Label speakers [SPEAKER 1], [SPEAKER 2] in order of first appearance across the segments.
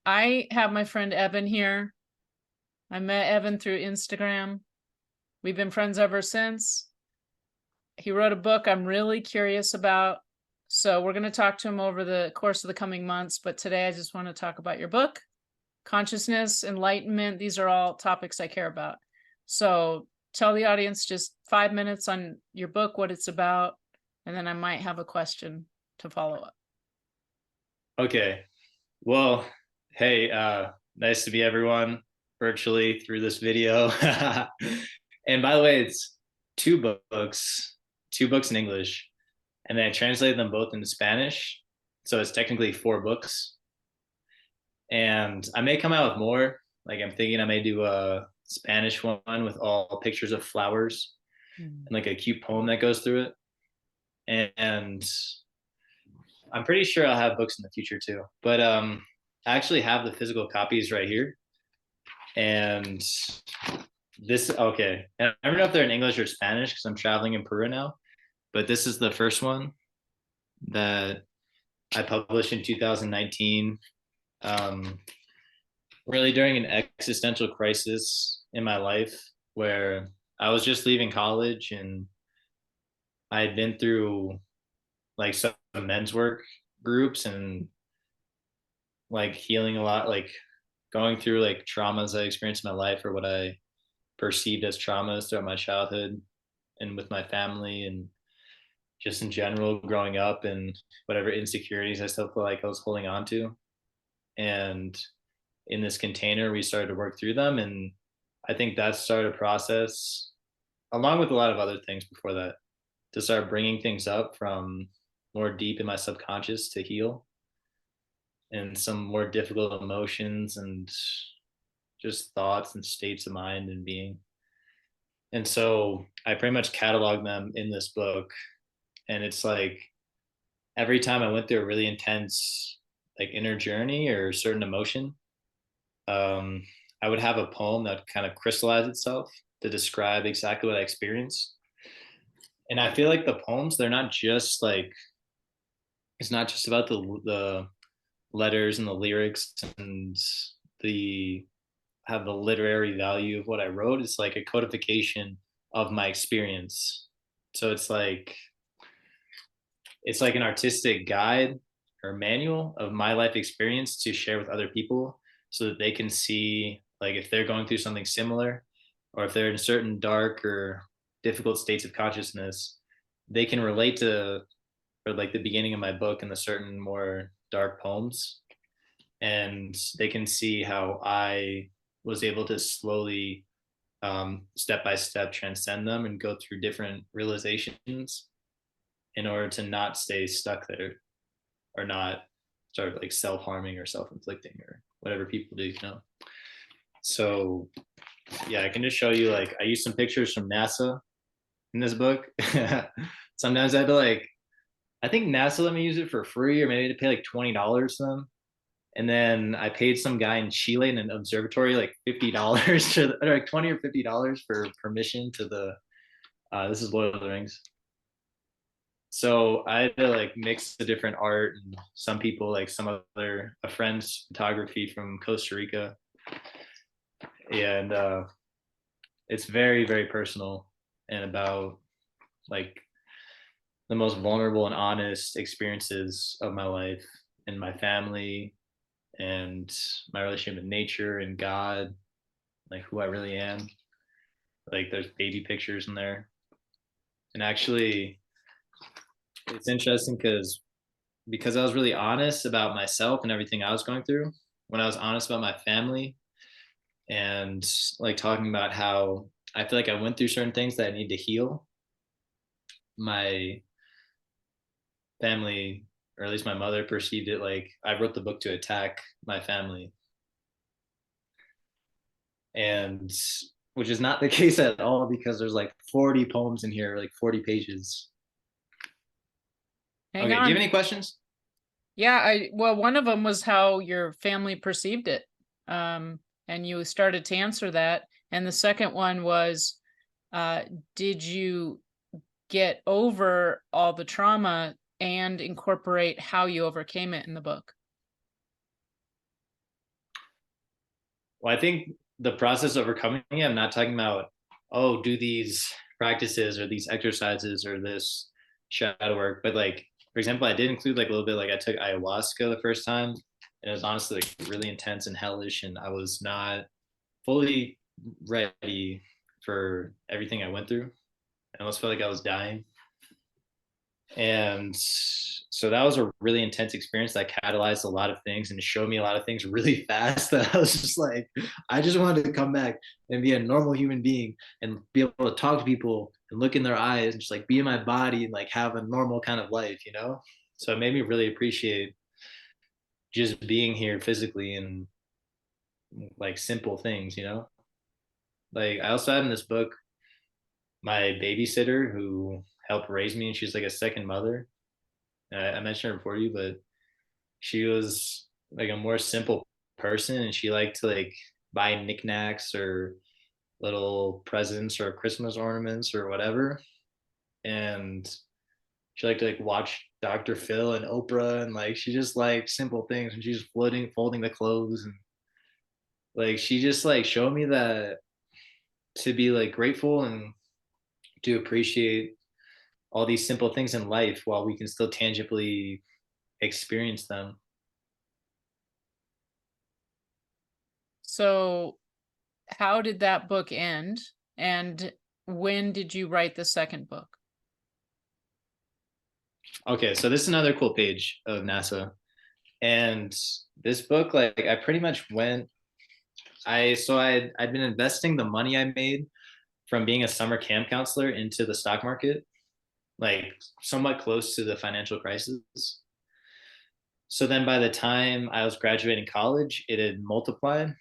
[SPEAKER 1] I have my friend Evan here. I met Evan through Instagram. We've been friends ever since. He wrote a book I'm really curious about. So we're going to talk to him over the course of the coming months. But today I just want to talk about your book, consciousness, enlightenment. These are all topics I care about. So tell the audience just 5 minutes on your book, what it's about, and then I might have a question to follow up.
[SPEAKER 2] Okay. Well, hey, nice to meet everyone virtually through this video. And by the way, it's two books in English, and then I translated them both into Spanish. So it's technically four books. And I may come out with more. Like I'm thinking I may do a Spanish one with all pictures of flowers and like a cute poem that goes through it. And I'm pretty sure I'll have books in the future too. But I actually have the physical copies right here. And this, okay. And I don't know if they're in English or Spanish because I'm traveling in Peru now. But this is the first one that I published in 2019. Really during an existential crisis in my life where I was just leaving college and I had been through like some men's work groups and like healing a lot, like going through like traumas I experienced in my life or what I perceived as traumas throughout my childhood and with my family and just in general growing up and whatever insecurities I still feel like I was holding on to. And in this container, we started to work through them. And I think that started a process along with a lot of other things before that to start bringing things up from more deep in my subconscious to heal and some more difficult emotions and just thoughts and states of mind and being. And so I pretty much catalog them in this book. And it's like every time I went through a really intense like inner journey or certain emotion, um, I would have a poem that kind of crystallized itself to describe exactly what I experienced. And I feel like the poems, they're not just like, it's not just about the letters and the lyrics and the have the literary value of what I wrote. It's like a codification of my experience. So it's like an artistic guide or manual of my life experience to share with other people so that they can see like if they're going through something similar or if they're in certain dark or difficult states of consciousness, they can relate to or like the beginning of my book and the certain more dark poems and they can see how I was able to slowly step by step transcend them and go through different realizations in order to not stay stuck there or not start like self-harming or self-inflicting or whatever people do, you know. So yeah, I can just show you like I use some pictures from NASA in this book. Sometimes I have to like I think NASA let me use it for free or maybe to pay like $20 to them. And then I paid some guy in Chile in an observatory like $50 or like 20 or $50 for permission to the this is Lord of the Rings. So I had to like mix the different art and some people like some other a friend's photography from Costa Rica. Yeah, and it's very, very personal and about like the most vulnerable and honest experiences of my life and my family and my relationship with nature and God, like who I really am. Like there's baby pictures in there. And actually it's interesting because I was really honest about myself and everything I was going through. When I was honest about my family and like talking about how I feel like I went through certain things that I need to heal. My family, or at least my mother, perceived it like I wrote the book to attack my family. And which is not the case at all because there's like 40 poems in here, like 40 pages.
[SPEAKER 1] Hang
[SPEAKER 2] Okay, do you have
[SPEAKER 1] on.
[SPEAKER 2] any questions?
[SPEAKER 1] Yeah, well, one of them was how your family perceived it. And you started to answer that. And the second one was, uh, did you get over all the trauma and incorporate how you overcame it in the book?
[SPEAKER 2] Well, I think the process of overcoming it, I'm not talking about, oh, do these practices or these exercises or this shadow work, but like, for example, I did include like a little bit, like I took ayahuasca the first time, and it was honestly like really intense and hellish, and I was not fully ready for everything I went through. I almost felt like I was dying. And so that was a really intense experience that catalyzed a lot of things and showed me a lot of things really fast that I was just like, I just wanted to come back and be a normal human being and be able to talk to people and look in their eyes and just like be in my body and like have a normal kind of life, you know? So it made me really appreciate just being here physically and like simple things, you know? Like I also had in this book my babysitter who helped raise me, and she's like a second mother. I mentioned her before you, but she was like a more simple person, and she liked to like buy knickknacks or little presents or Christmas ornaments or whatever. And she liked to like watch Dr. Phil and Oprah, and like she just like simple things, and she's folding the clothes, and like she just like showed me that to be like grateful and to appreciate all these simple things in life while we can still tangibly experience them.
[SPEAKER 1] So, how did that book end? And when did you write the second book?
[SPEAKER 2] Okay, so this is another cool page of NASA. And this book, like I pretty much went, I'd been investing the money I made from being a summer camp counselor into the stock market, like somewhat close to the financial crisis. So then by the time I was graduating college, it had multiplied,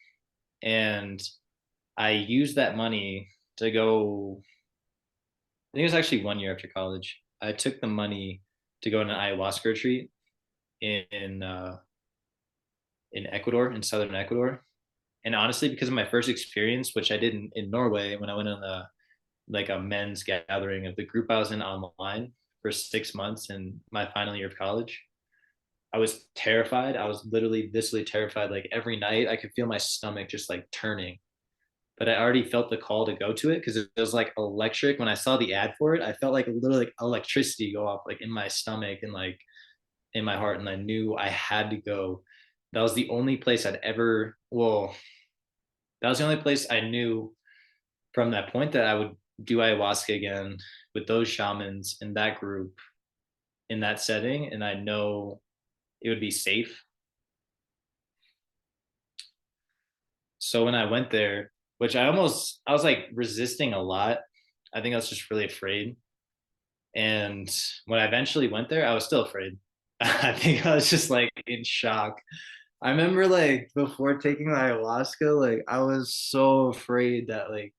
[SPEAKER 2] and I used that money to go. I think it was actually 1 year after college. I took the money to go on an ayahuasca retreat in uh, in Ecuador, in southern Ecuador. And honestly, because of my first experience, which I did in Norway when I went on like a men's gathering of the group I was in online for 6 months in my final year of college, I was terrified. I was literally viscerally terrified. Like every night, I could feel my stomach just like turning. But I already felt the call to go to it because it was like electric. When I saw the ad for it, I felt like literally like electricity go off like in my stomach and like in my heart, and I knew I had to go. That was the only place I'd ever, well, that was the only place I knew from that point that I would do ayahuasca again with those shamans in that group in that setting, and I know it would be safe. So when I went there, which I was like resisting a lot. I think I was just really afraid. And when I eventually went there, I was still afraid. I think I was just like in shock. I remember like before taking the ayahuasca, like I was so afraid that like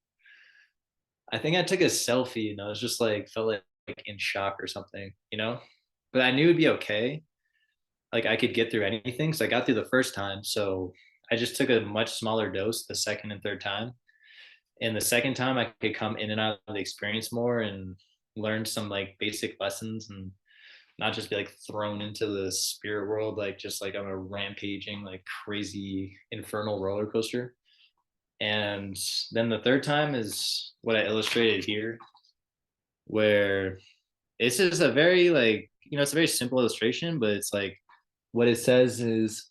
[SPEAKER 2] I think I took a selfie and I was just like felt like in shock or something, you know? But I knew it'd be okay. Like I could get through anything. So I got through the first time. So I just took a much smaller dose the second and third time. And the second time I could come in and out of the experience more and learn some like basic lessons and not just be like thrown into the spirit world like just like on a rampaging like crazy infernal roller coaster. And then the third time is what I illustrated here, where it's just a very like, you know, it's a very simple illustration, but it's like what it says is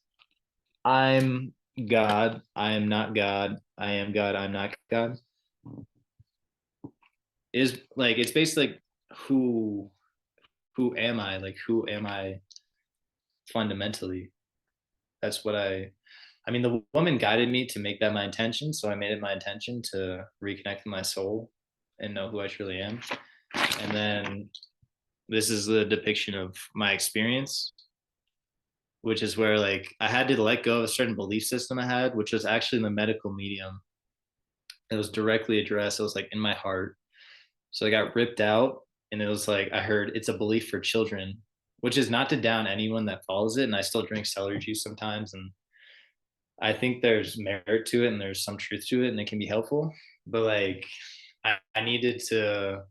[SPEAKER 2] I'm God, I am not God, I am God, I'm not God. Is like it's basically like who am I? Like who am I fundamentally? That's what I mean, the woman guided me to make that my intention, so I made it my intention to reconnect with my soul and know who I truly am. And then this is the depiction of my experience, which is where like I had to let go of a certain belief system I had, which was actually in the medical medium. It was directly addressed. It was like in my heart. So I got ripped out, and it was like I heard it's a belief for children, which is not to down anyone that follows it. And I still drink celery juice sometimes, and I think there's merit to it and there's some truth to it, and it can be helpful. But like I needed to,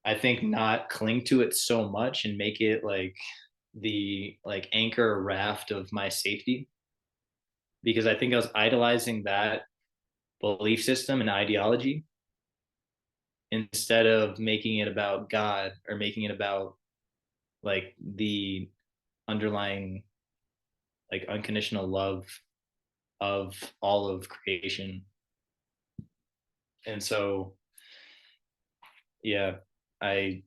[SPEAKER 2] I think, not cling to it so much and make it like the like anchor raft of my safety. because I think I was idolizing that belief system and ideology instead of making it about God or making it about like the underlying like unconditional love of all of creation. And so yeah, I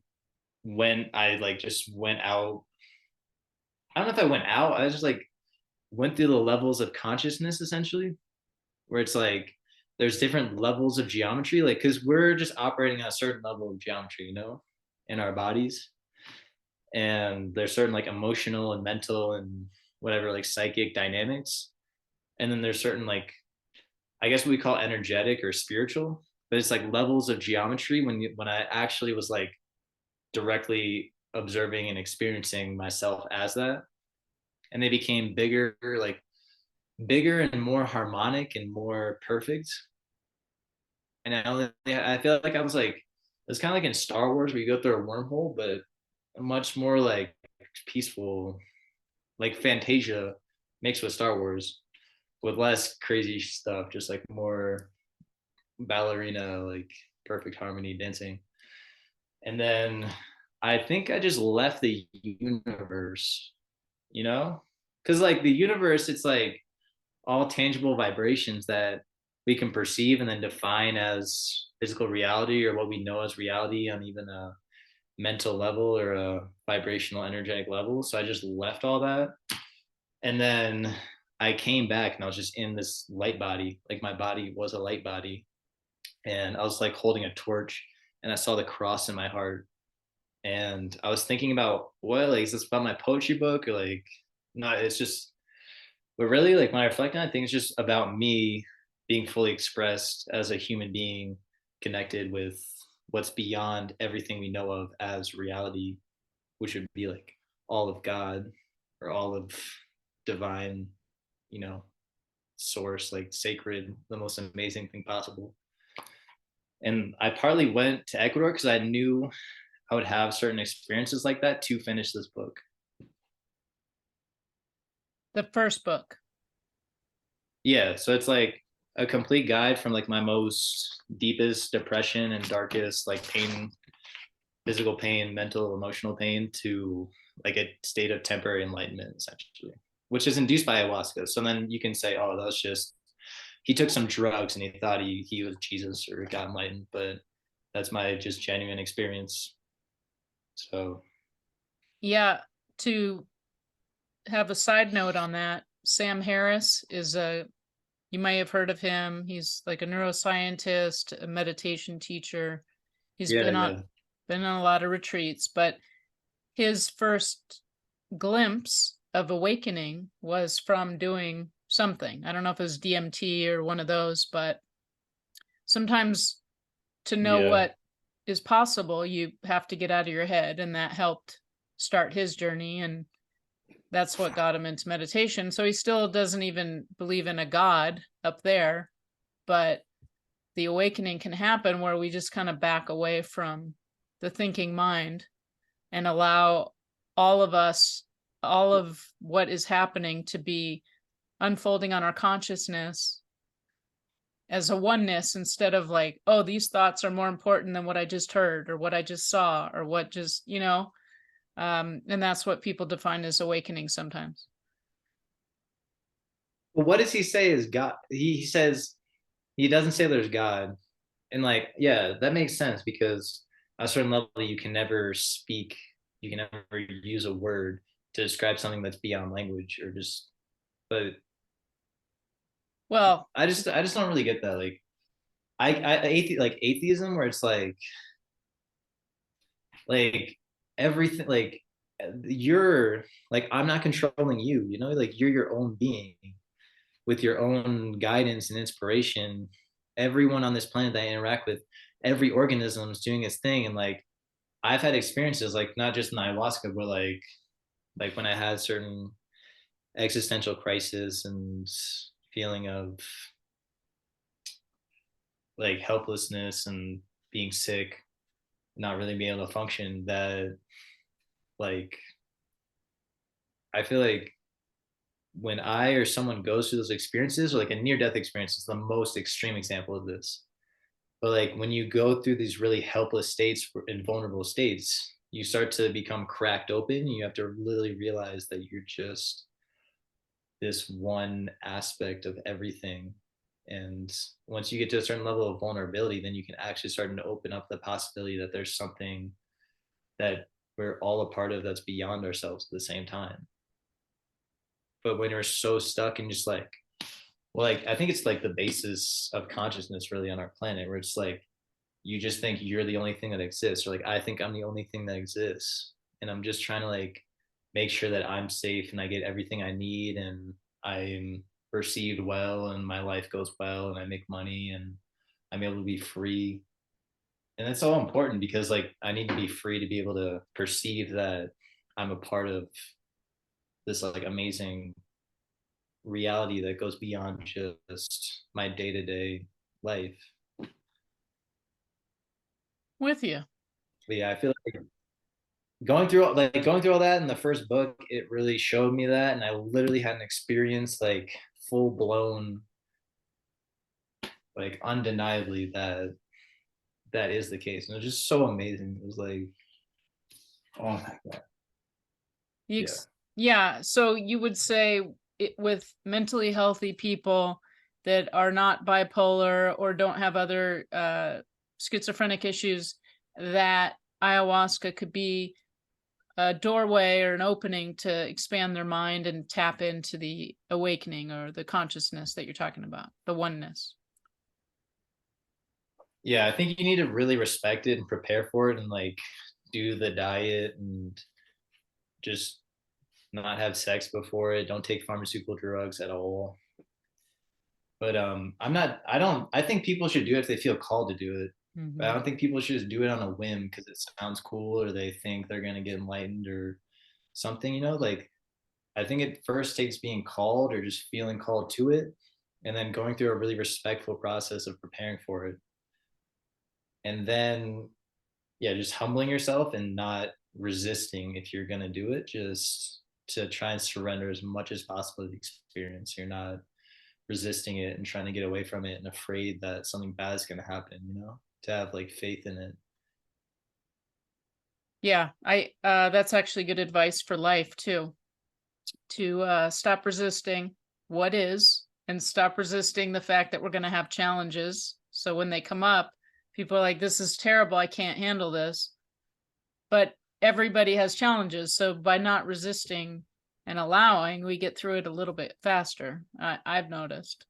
[SPEAKER 2] I like just went out. I don't know if I went out. I just like went through the levels of consciousness essentially, where it's like there's different levels of geometry, like because we're just operating on a certain level of geometry, you know, in our bodies. And there's certain like emotional and mental and whatever like psychic dynamics. And then there's certain like I guess what we call energetic or spiritual, but it's like levels of geometry when I actually was like directly observing and experiencing myself as that. And they became bigger and more harmonic and more perfect. And I feel like I was like it's kind of like in Star Wars where you go through a wormhole, but much more like peaceful, like Fantasia mixed with Star Wars, with less crazy stuff, just like more ballerina, like perfect harmony dancing. And then I think I just left the universe, you know? Because like the universe, it's like all tangible vibrations that we can perceive and then define as physical reality or what we know as reality on even a mental level or a vibrational energetic level. So I just left all that. And then I came back and I was just in this light body, like my body was a light body. And I was like holding a torch and I saw the cross in my heart. And I was thinking about what, like, is this about my poetry book or like, no, it's just, but really, like, when I reflect on it, I think it's just about me being fully expressed as a human being connected with what's beyond everything we know of as reality, which would be like all of God or all of divine, you know, source, like sacred, the most amazing thing possible. And I partly went to Ecuador because I knew I would have certain experiences like that to finish this book.
[SPEAKER 1] The first book.
[SPEAKER 2] Yeah, so it's like a complete guide from like my most deepest depression and darkest like pain, physical pain, mental, emotional pain to like a state of temporary enlightenment essentially, which is induced by ayahuasca. So then you can say, oh, that's just he took some drugs and he thought he was Jesus or got enlightened, but that's my just genuine experience. So
[SPEAKER 1] Yeah, to have a side note on that, Sam Harris is you may have heard of him. He's like a neuroscientist, a meditation teacher. He's
[SPEAKER 2] yeah, yeah,
[SPEAKER 1] been on a lot of retreats, but his first glimpse of awakening was from doing something. I don't know if it was DMT or one of those, but sometimes to know
[SPEAKER 2] yeah.
[SPEAKER 1] what is possible, you have to get out of your head, and that helped start his journey, and that's what got him into meditation. So he still doesn't even believe in a god up there, but the awakening can happen where we just kind of back away from the thinking mind and allow all of us, all of what is happening to be unfolding on our consciousness as a oneness, instead of like, oh, these thoughts are more important than what I just heard or what I just saw or what just, and that's what people define as awakening sometimes.
[SPEAKER 2] But what does he say is God? He says he doesn't say there's God. And like, yeah, that makes sense because at a certain level you can never speak, you can never use a word to describe something that's beyond language or just but
[SPEAKER 1] Well,
[SPEAKER 2] I just don't really get that. Like like atheism where it's like everything like you're like I'm not controlling you, you know, like you're your own being with your own guidance and inspiration. Everyone on this planet that I interact with, every organism is doing its thing. And like I've had experiences like not just in ayahuasca, but like when I had certain existential crisis and feeling of like helplessness and being sick, not really being able to function, that like I feel like when I or someone goes through those experiences, or like a near death experience is the most extreme example of this. But like when you go through these really helpless states and vulnerable states, you start to become cracked open. You have to really realize that you're just this one aspect of everything. And once you get to a certain level of vulnerability, then you can actually start to open up the possibility that there's something that we're all a part of that's beyond ourselves at the same time. But when you're so stuck and just like, well, like I think it's like the basis of consciousness really on our planet, where it's like you just think you're the only thing that exists, or like I think I'm the only thing that exists, and I'm just trying to like make sure that I'm safe and I get everything I need and I'm perceived well and my life goes well and I make money and I'm able to be free. And that's so important because like I need to be free to be able to perceive that I'm a part of this like amazing reality that goes beyond just my day-to-day life.
[SPEAKER 1] With you.
[SPEAKER 2] But yeah, I feel like going through all that in the first book, it really showed me that, and I literally had an experience like full blown, like undeniably that is the case, and it was just so amazing. It was like, oh my god, yeah.
[SPEAKER 1] Yeah, so you would say with mentally healthy people that are not bipolar or don't have other schizophrenic issues, that ayahuasca could be a doorway or an opening to expand their mind and tap into the awakening or the consciousness that you're talking about, the oneness.
[SPEAKER 2] Yeah, I think you need to really respect it and prepare for it and like do the diet and just not have sex before it. Don't take pharmaceutical drugs at all. But I think people should do it if they feel called to do it. But I
[SPEAKER 1] Mhm.
[SPEAKER 2] don't think people should just do it on a whim because it sounds cool or they think they're gonna get enlightened or something, you know? Like I think it first takes being called or just feeling called to it and then going through a really respectful process of preparing for it. And then yeah, just humbling yourself and not resisting if you're gonna do it, just to try and surrender as much as possible to the experience. You're not resisting it and trying to get away from it and afraid that something bad is going to happen, you know, to have like faith in it.
[SPEAKER 1] Yeah, I that's actually good advice for life too. To stop resisting what is and stop resisting the fact that we're going to have challenges. So when they come up, people are like, this is terrible. I can't handle this. But everybody has challenges. So by not resisting and allowing, we get through it a little bit faster. I've noticed.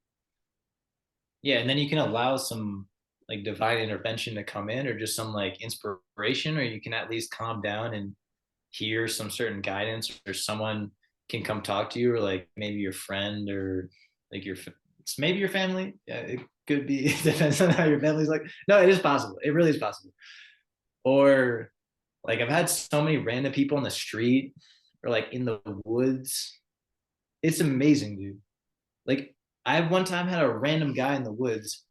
[SPEAKER 2] Yeah. And then you can allow some like divine intervention to come in or just some like inspiration, or you can at least calm down and hear some certain guidance or someone can come talk to you or like maybe your friend or like it's maybe your family. Yeah, it could be. It depends on how your family's like. No, it is possible. It really is possible. Or like I've had so many random people on the street or like in the woods. It's amazing, dude. Like I one time had a random guy in the woods.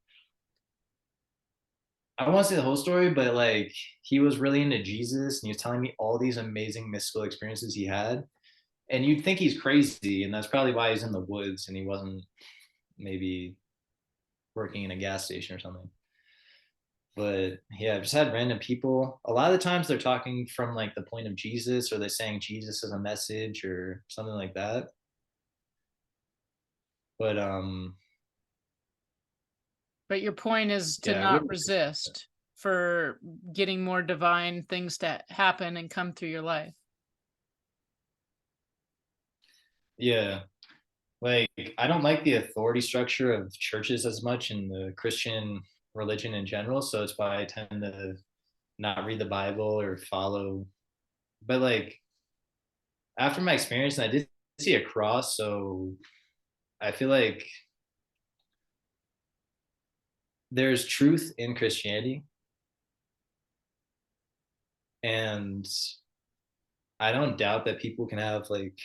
[SPEAKER 2] I won't say the whole story, but like he was really into Jesus and he was telling me all these amazing mystical experiences he had. And you'd think he's crazy, and that's probably why he's in the woods and he wasn't maybe working in a gas station or something. But yeah, I've just had random people. A lot of the times they're talking from like the point of Jesus or they're saying Jesus as a message or something like that. But
[SPEAKER 1] But your point is to
[SPEAKER 2] yeah, I
[SPEAKER 1] not
[SPEAKER 2] really
[SPEAKER 1] resist for getting more divine things to happen and come through your life.
[SPEAKER 2] yeah. Like I don't like the authority structure of churches as much in the Christian religion in general, so it's why I tend to not read the Bible or follow. But like after my experience, and I did see a cross, so I feel like there's truth in Christianity, and I don't doubt that people can have like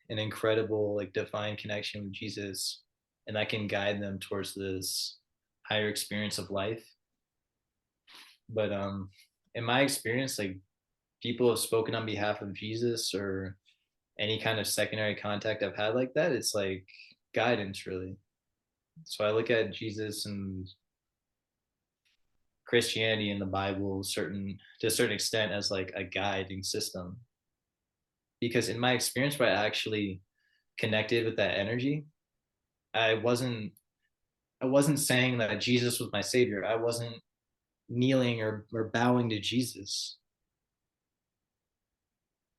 [SPEAKER 2] an incredible like divine connection with Jesus, and that can guide them towards this higher experience of life. But in my experience, like people have spoken on behalf of Jesus or any kind of secondary contact I've had like that, it's like guidance, really. So I look at Jesus and Christianity and the Bible to a certain extent as like a guiding system. Because in my experience where I actually connected with that energy, I wasn't I wasn't saying that Jesus was my savior. I wasn't kneeling or bowing to Jesus.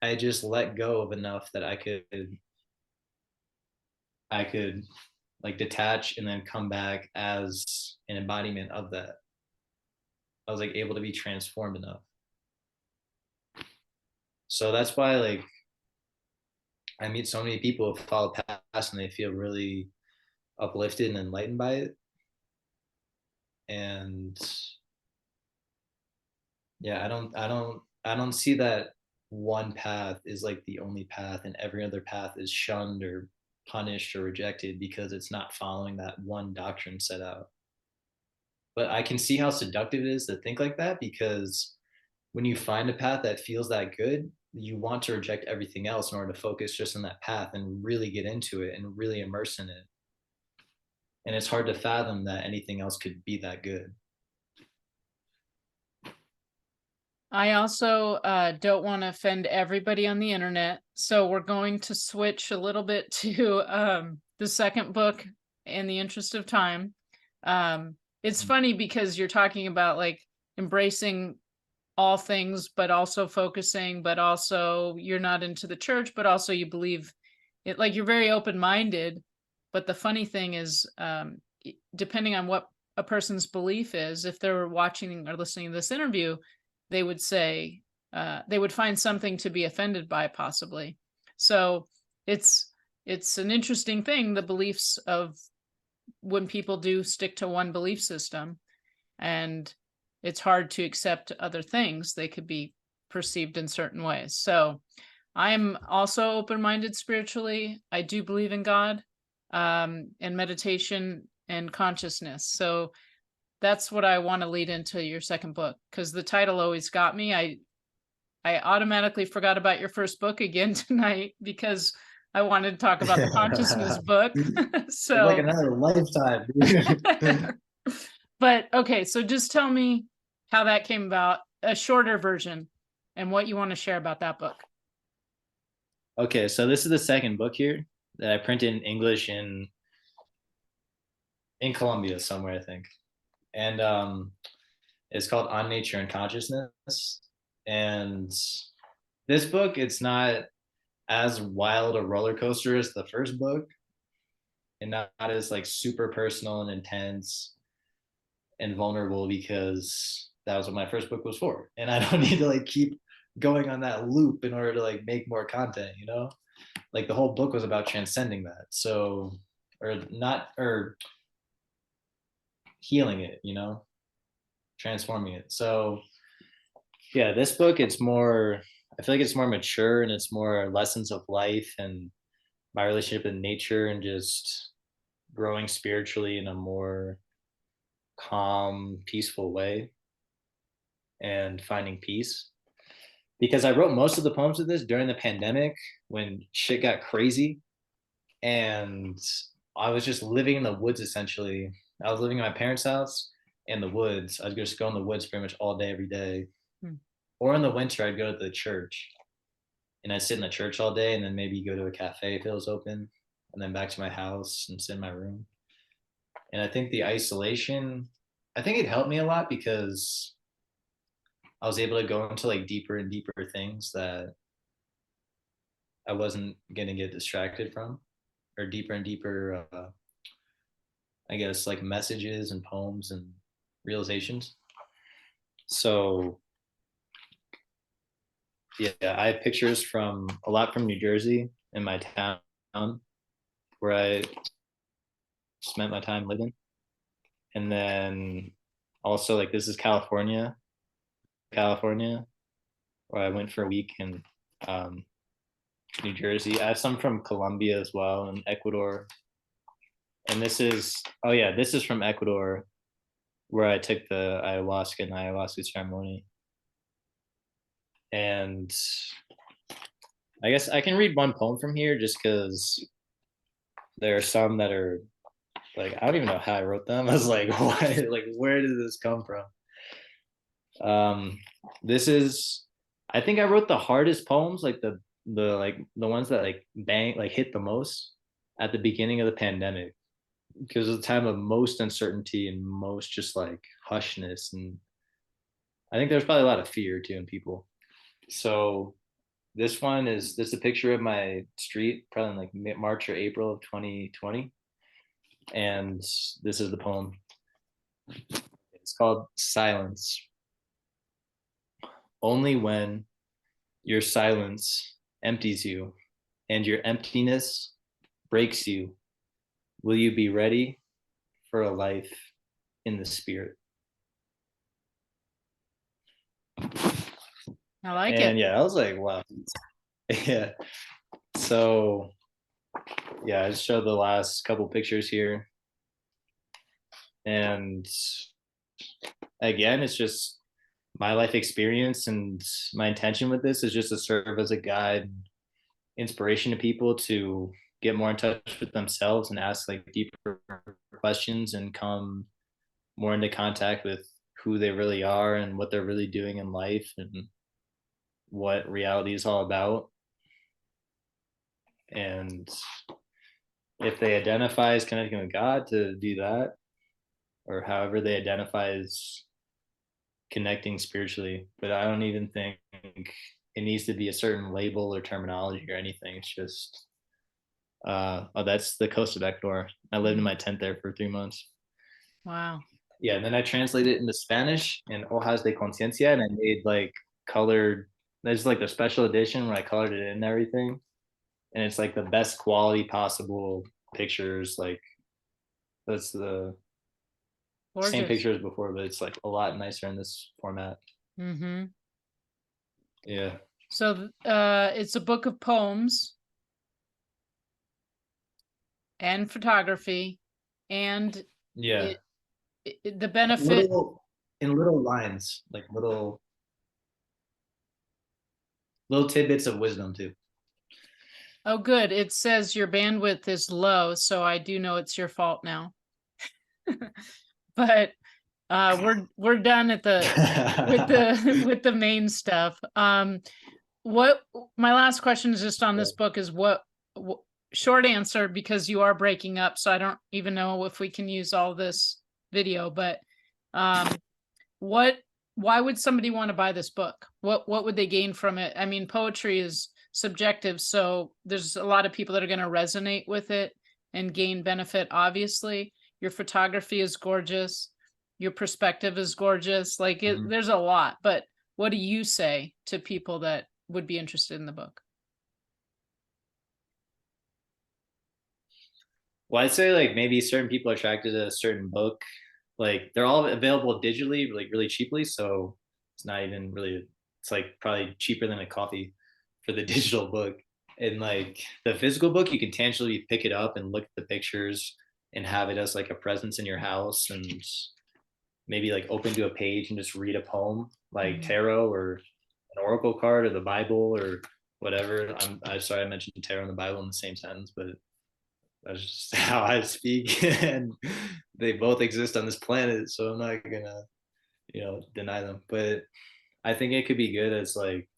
[SPEAKER 2] I just let go of enough that I could like detach and then come back as an embodiment of that. I was like able to be transformed enough. So that's why like I meet so many people who follow past and they feel really uplifted and enlightened by it. And yeah, I don't see that one path is like the only path and every other path is shunned or punished or rejected because it's not following that one doctrine set out. But I can see how seductive it is to think like that, because when you find a path that feels that good, you want to reject everything else in order to focus just on that path and really get into it and really immerse in it. And it's hard to fathom that anything else could be that good.
[SPEAKER 1] I also don't want to offend everybody on the internet, so we're going to switch a little bit to the second book in the interest of time. It's funny because you're talking about like embracing all things, but also focusing, but also you're not into the church, but also you believe it, like you're very open-minded. But the funny thing is, depending on what a person's belief is, if they're watching or listening to this interview, they would say they would find something to be offended by, possibly. So it's an interesting thing, the beliefs of when people do stick to one belief system, and it's hard to accept other things. They could be perceived in certain ways. So I'm also open-minded spiritually. I do believe in God, and meditation and consciousness. So that's what I want to lead into your second book, because the title always got me. I automatically forgot about your first book again tonight because I wanted to talk about the consciousness book.
[SPEAKER 2] It's like another lifetime.
[SPEAKER 1] But okay, so just tell me how that came about, a shorter version, and what you want to share about that book.
[SPEAKER 2] Okay, so this is the second book here that I printed in English in Colombia somewhere, I think. And it's called On Nature and Consciousness. And this book, it's not as wild a roller coaster as the first book, and not as like super personal and intense and vulnerable, because that was what my first book was for. And I don't need to like keep going on that loop in order to like make more content, you know? Like the whole book was about transcending that. So, or healing it, you know, transforming it. So yeah, this book, it's more, I feel like it's more mature and it's more lessons of life and my relationship with nature and just growing spiritually in a more calm, peaceful way and finding peace. Because I wrote most of the poems of this during the pandemic when shit got crazy, and I was just living in the woods essentially. I was living in my parents' house in the woods. I'd just go in the woods pretty much all day, every day. Or in the winter, I'd go to the church and I'd sit in the church all day and then maybe go to a cafe if it was open and then back to my house and sit in my room. And I think the isolation, I think it helped me a lot because I was able to go into like deeper and deeper things that I wasn't going to get distracted from, or deeper and deeper, I guess, like messages and poems and realizations. So yeah, I have pictures from a lot from New Jersey in my town where I spent my time living. And then also like this is California, where I went for a week in New Jersey. I have some from Colombia as well and Ecuador. And this is, oh yeah, this is from Ecuador, where I took the ayahuasca ceremony. And I guess I can read one poem from here just because there are some that are like I don't even know how I wrote them. I was like, why? Like, where did this come from? Um, this is, I think I wrote the hardest poems, like the ones that like bang like hit the most at the beginning of the pandemic because it was a time of most uncertainty and most just like hushness, and I think there's probably a lot of fear too in people. So this is a picture of my street, probably in like March or April of 2020, and this is the poem. It's called Silence. Only when your silence empties you and your emptiness breaks you will you be ready for a life in the spirit.
[SPEAKER 1] I like it.
[SPEAKER 2] And yeah, I was like, wow. Yeah. So yeah, I just showed the last couple pictures here. And again, it's just my life experience, and my intention with this is just to serve as a guide, inspiration to people to get more in touch with themselves and ask like deeper questions and come more into contact with who they really are and what they're really doing in life and what reality is all about. And if they identify as connecting with God, to do that, or however they identify as connecting spiritually. But I don't even think it needs to be a certain label or terminology or anything. It's just, oh, that's the coast of Ecuador. I lived in my tent there for 3 months.
[SPEAKER 1] Wow.
[SPEAKER 2] Yeah, and then I translated it into Spanish and Hojas de Conciencia, and I made like colored. There's like the special edition where I colored it in and everything, and it's like the best quality possible pictures. Like that's the same
[SPEAKER 1] Gorgeous.
[SPEAKER 2] picture as before, but it's like a lot nicer in this format.
[SPEAKER 1] Mm-hmm.
[SPEAKER 2] Yeah,
[SPEAKER 1] So it's a book of poems and photography, and
[SPEAKER 2] yeah.
[SPEAKER 1] it, the benefit.
[SPEAKER 2] Little in little lines, like little tidbits of wisdom too.
[SPEAKER 1] Oh, good. It says your bandwidth is low, so I do know it's your fault now. But we're done at the with the with the main stuff. What my last question is just on this book is what short answer, because you are breaking up, so I don't even know if we can use all this video, but um what why would somebody want to buy this book? What would they gain from it? I mean, poetry is subjective, so there's a lot of people that are going to resonate with it and gain benefit, obviously. Your photography is gorgeous. Your perspective is gorgeous. Like
[SPEAKER 2] Mhm.
[SPEAKER 1] there's a lot, but what do you say to people that would be interested in the book?
[SPEAKER 2] Well, I'd say like maybe certain people are attracted to a certain book. Like they're all available digitally, like really cheaply. So it's not even really. It's like probably cheaper than a coffee for the digital book. And like the physical book, you can tangibly pick it up and look at the pictures and have it as like a presence in your house, and maybe like open to a page and just read a poem like
[SPEAKER 1] Mhm.
[SPEAKER 2] tarot or an oracle card or the Bible or whatever. I'm sorry I mentioned tarot and the Bible in the same sentence, but that's just how I speak, and they both exist on this planet, so I'm not gonna, deny them. But I think it could be good as like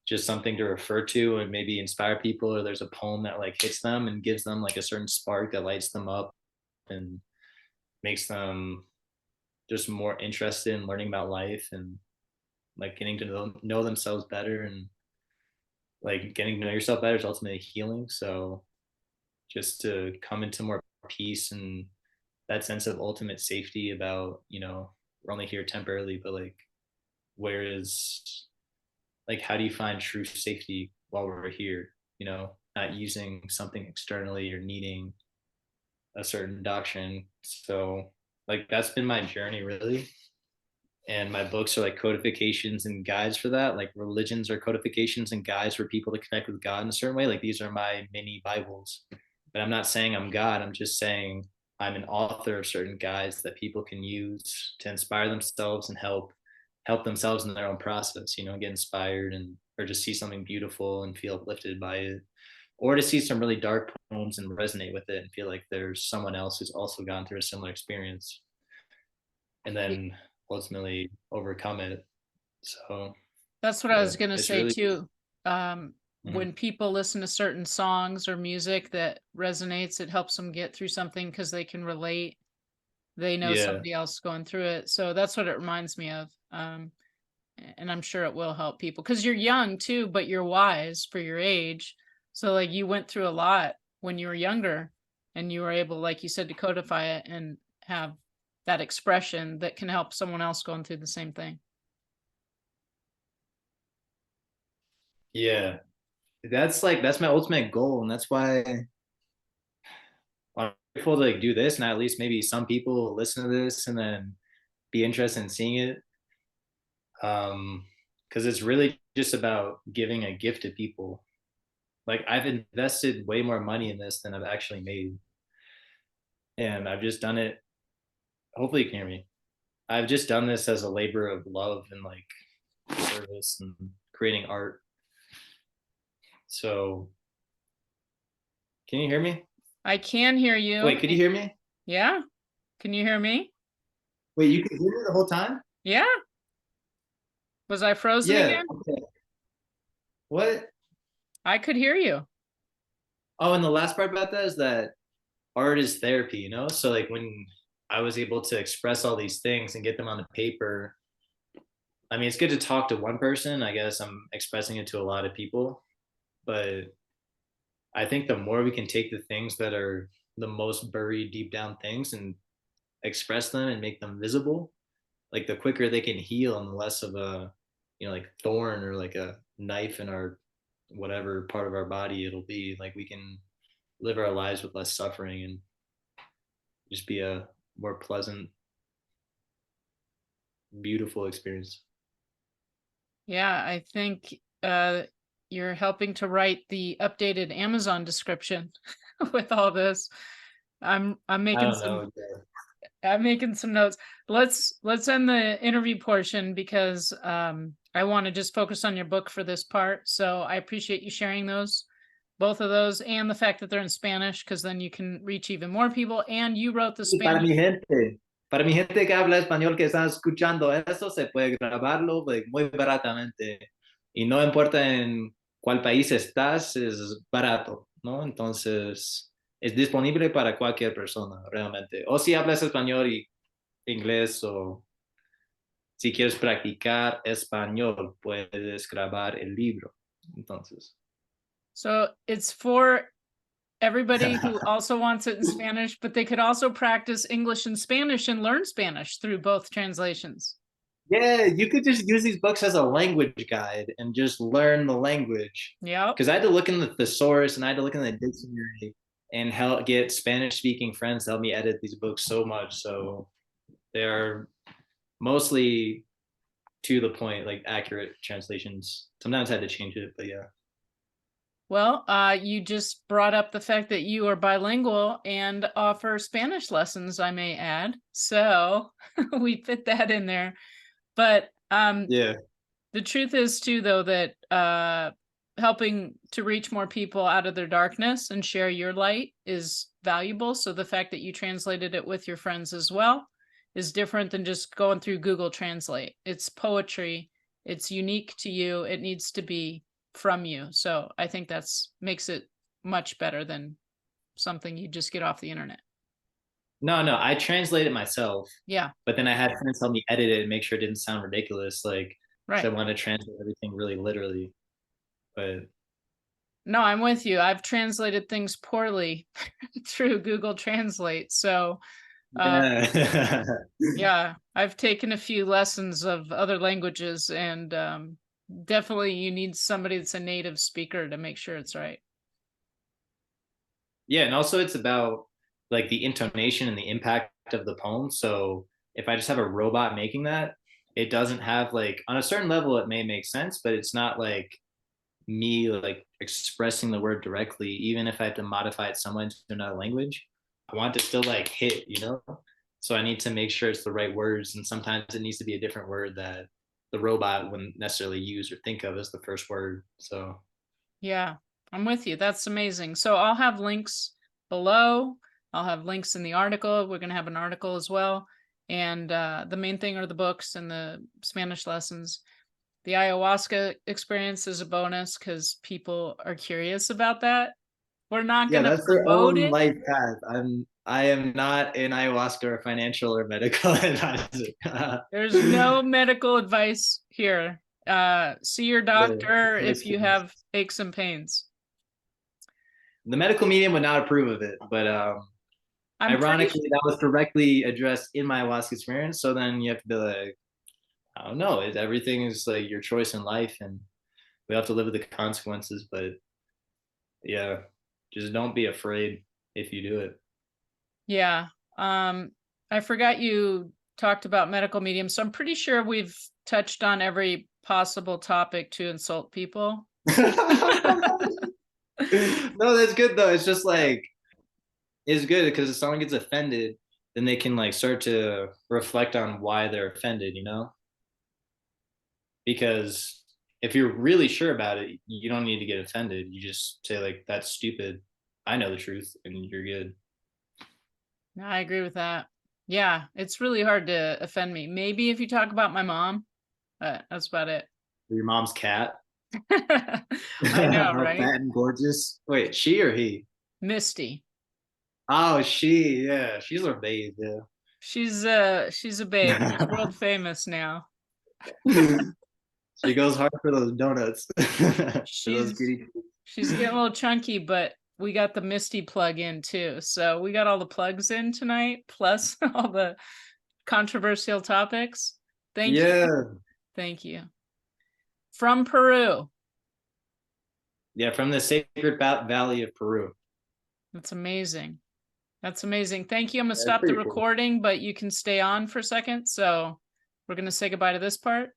[SPEAKER 2] just something to refer to and maybe inspire people, or there's a poem that like hits them and gives them like a certain spark that lights them up and makes them just more interested in learning about life and like getting to know themselves better, and like getting to know yourself better is ultimately healing. So just to come into more peace and that sense of ultimate safety about, we're only here temporarily, but like where is, like, how do you find true safety while we're here, not using something externally or needing a certain doctrine. So like that's been my journey really, and my books are like codifications and guides for that. Like religions are codifications and guides for people to connect with God in a certain way. Like these are my mini Bibles, but I'm not saying I'm God. I'm just saying I'm an author of certain guides that people can use to inspire themselves and help help themselves in their own process, you know, get inspired and or just see something beautiful and feel uplifted by it, or to see some really dark poems and resonate with it and feel like there's someone else who's also gone through a similar experience and then ultimately overcome it. So
[SPEAKER 1] That's what I
[SPEAKER 2] yeah,
[SPEAKER 1] was gonna
[SPEAKER 2] it's
[SPEAKER 1] say
[SPEAKER 2] really
[SPEAKER 1] too.
[SPEAKER 2] mhm.
[SPEAKER 1] When people listen to certain songs or music that resonates, it helps them get through something because they can relate. They know
[SPEAKER 2] Yeah.
[SPEAKER 1] somebody else going through it. So that's what it reminds me of. And I'm sure it will help people because you're young too, but you're wise for your age. So like you went through a lot when you were younger and you were able, like you said, to codify it and have that expression that can help someone else going through the same thing.
[SPEAKER 2] Yeah. That's my ultimate goal, and that's why I'm grateful to like do this, and at least maybe some people will listen to this and then be interested in seeing it. Because it's really just about giving a gift to people. Like I've invested way more money in this than I've actually made, and I've just done it. Hopefully, you can hear me. I've just done this as a labor of love and like service and creating art. So, can you hear me?
[SPEAKER 1] I can hear you.
[SPEAKER 2] Wait, could you hear me?
[SPEAKER 1] Yeah. Can you hear me?
[SPEAKER 2] Wait, you could hear me the whole time?
[SPEAKER 1] Yeah. Was I frozen
[SPEAKER 2] Yeah.
[SPEAKER 1] again?
[SPEAKER 2] Okay. What?
[SPEAKER 1] I could hear you.
[SPEAKER 2] Oh, and the last part about that is that art is therapy, you know? So like when I was able to express all these things and get them on the paper, I mean, it's good to talk to one person. I guess I'm expressing it to a lot of people, but I think the more we can take the things that are the most buried deep down things and express them and make them visible, like the quicker they can heal and the less of a, you know, like thorn or like a knife in our whatever part of our body it'll be, like we can live our lives with less suffering and just be a more pleasant, beautiful experience.
[SPEAKER 1] Yeah, I think you're helping to write the updated Amazon description with all this. I'm
[SPEAKER 2] I
[SPEAKER 1] making
[SPEAKER 2] don't
[SPEAKER 1] some
[SPEAKER 2] know. Yeah.
[SPEAKER 1] I'm making some notes. Let's end the interview portion because I want to just focus on your book for this part. So I appreciate you sharing those, both of those, and the fact that they're in Spanish, because then you can reach even more people. And you wrote the
[SPEAKER 2] Y
[SPEAKER 1] Spanish.
[SPEAKER 2] para mi gente que habla español que está escuchando eso, se puede grabarlo like, muy baratamente. Y no importa en cuál país estás, es barato, ¿no? Entonces, es disponible para cualquier persona, realmente. O si hablas español y inglés o si quieres practicar español, puedes grabar el libro. Entonces.
[SPEAKER 1] So it's for everybody who also wants it in Spanish, but they could also practice English and Spanish and learn Spanish through both translations.
[SPEAKER 2] Yeah, you could just use these books as a language guide and just learn the language.
[SPEAKER 1] Yep.
[SPEAKER 2] Because I had to look in the thesaurus and I had to look in the dictionary and help get Spanish speaking friends to help me edit these books so much. So they're mostly to the point, like accurate translations. Sometimes I had to change it, but yeah.
[SPEAKER 1] Well, you just brought up the fact that you are bilingual and offer Spanish lessons, I may add. So we fit that in there. But
[SPEAKER 2] Yeah.
[SPEAKER 1] the truth is too, though, that helping to reach more people out of their darkness and share your light is valuable. So the fact that you translated it with your friends as well is different than just going through Google Translate. It's poetry. It's unique to you. It needs to be from you. So I think that's makes it much better than something you just get off the internet.
[SPEAKER 2] No, no, I translated myself,
[SPEAKER 1] Yeah,
[SPEAKER 2] but then I had friends help me edit it and make sure it didn't sound ridiculous. Like, because I
[SPEAKER 1] right.
[SPEAKER 2] wanted to translate everything really literally. But
[SPEAKER 1] No, I'm with you. I've translated things poorly through Google Translate. So uh,
[SPEAKER 2] yeah.
[SPEAKER 1] yeah, I've taken a few lessons of other languages, and definitely you need somebody that's a native speaker to make sure it's right.
[SPEAKER 2] Yeah, and also it's about like the intonation and the impact of the poem. So if I just have a robot making that, it doesn't have like on a certain level it may make sense, but it's not like me like expressing the word directly, even if I have to modify it somewhat into another language. I want it to still like hit, you know? So I need to make sure it's the right words, and sometimes it needs to be a different word that the robot wouldn't necessarily use or think of as the first word. So
[SPEAKER 1] Yeah, I'm with you. That's amazing. So I'll have links below. I'll have links in the article. We're going to have an article as well. And the main thing are the books and the Spanish lessons. The ayahuasca experience is a bonus because people are curious about that. We're not
[SPEAKER 2] yeah,
[SPEAKER 1] going to
[SPEAKER 2] that's their
[SPEAKER 1] promote
[SPEAKER 2] own
[SPEAKER 1] it.
[SPEAKER 2] life path. I am not an ayahuasca or financial or medical advisor.
[SPEAKER 1] There's no medical advice here. See your doctor if you have aches and pains.
[SPEAKER 2] The medical medium would not approve of it, but ironically, that was directly addressed in my ayahuasca experience. So then you have to be like, I don't know. Everything is like your choice in life, and we have to live with the consequences. But yeah, just don't be afraid if you do it.
[SPEAKER 1] Yeah. I forgot you talked about medical mediums, so I'm pretty sure we've touched on every possible topic to insult people.
[SPEAKER 2] No, that's good though. It's just like it's good because if someone gets offended, then they can like start to reflect on why they're offended, you know? Because if you're really sure about it, you don't need to get offended. You just say like, "That's stupid. I know the truth," and you're good.
[SPEAKER 1] No, I agree with that. Yeah, it's really hard to offend me. Maybe if you talk about my mom, but that's about it.
[SPEAKER 2] Your mom's cat.
[SPEAKER 1] I know,
[SPEAKER 2] How
[SPEAKER 1] right?
[SPEAKER 2] fat and gorgeous. Wait, she or he?
[SPEAKER 1] Misty.
[SPEAKER 2] Oh, she. Yeah, she's a babe. Yeah.
[SPEAKER 1] She's a babe. She's world famous now.
[SPEAKER 2] She goes hard for those donuts. For those
[SPEAKER 1] She's
[SPEAKER 2] kitty.
[SPEAKER 1] she's getting a little chunky, but we got the Misty plug in too. So we got all the plugs in tonight, plus all the controversial topics. Thank you.
[SPEAKER 2] Yeah.
[SPEAKER 1] Thank you. From Peru.
[SPEAKER 2] Yeah, from the Sacred Valley of Peru.
[SPEAKER 1] That's amazing. That's amazing. Thank you. I'm gonna
[SPEAKER 2] Yeah,
[SPEAKER 1] stop the
[SPEAKER 2] cool.
[SPEAKER 1] recording, but you can stay on for a second. So we're gonna say goodbye to this part.